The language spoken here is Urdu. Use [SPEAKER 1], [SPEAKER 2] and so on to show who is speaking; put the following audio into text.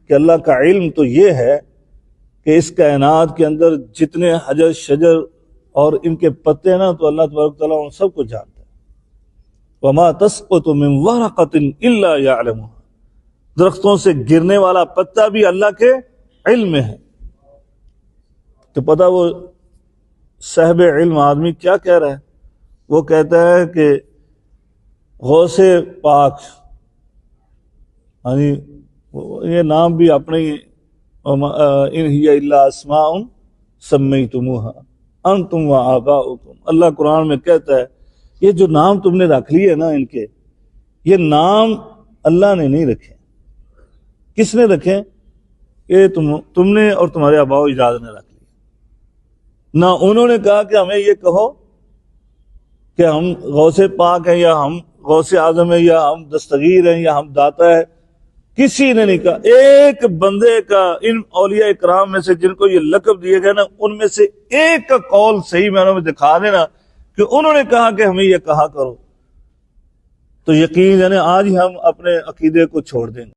[SPEAKER 1] کہ اللہ کا علم تو یہ ہے کہ اس کائنات کے اندر جتنے حجر شجر اور ان کے پتے ہیں نا، تو اللہ تبارک و تعالیٰ ان سب کو جانتا ہے۔ وَمَا تَسْقُطُ مِن وَرَقَةٍ إِلَّا يَعْلَمُهَا، درختوں سے گرنے والا پتا بھی اللہ کے علم میں ہے۔ تو پتہ وہ صاحب علم آدمی کیا کہہ رہا ہے؟ وہ کہتا ہے کہ غوث پاک، یعنی یہ نام بھی اپنے ان ہی الا اسماء سمیتموها انتم وآباؤکم، اللہ قرآن میں کہتا ہے یہ جو نام تم نے رکھ لیے نا ان کے، یہ نام اللہ نے نہیں رکھے۔ کس نے رکھے؟ یہ تم نے اور تمہارے آباء و اجداد نے رکھ لیے۔ نہ انہوں نے کہا کہ ہمیں یہ کہو کہ ہم غوث پاک ہیں، یا ہم غوث اعظم ہیں، یا ہم دستگیر ہیں، یا ہم داتا ہے، کسی نے نہیں کہا۔ ایک بندے کا ان اولیاء اکرام میں سے جن کو یہ لقب دیے گئے نا، ان میں سے ایک کا قول صحیح معنوں میں دکھا دینا کہ انہوں نے کہا کہ ہمیں یہ کہا کرو، تو یقین یعنی آج ہی ہم اپنے عقیدے کو چھوڑ دیں گے۔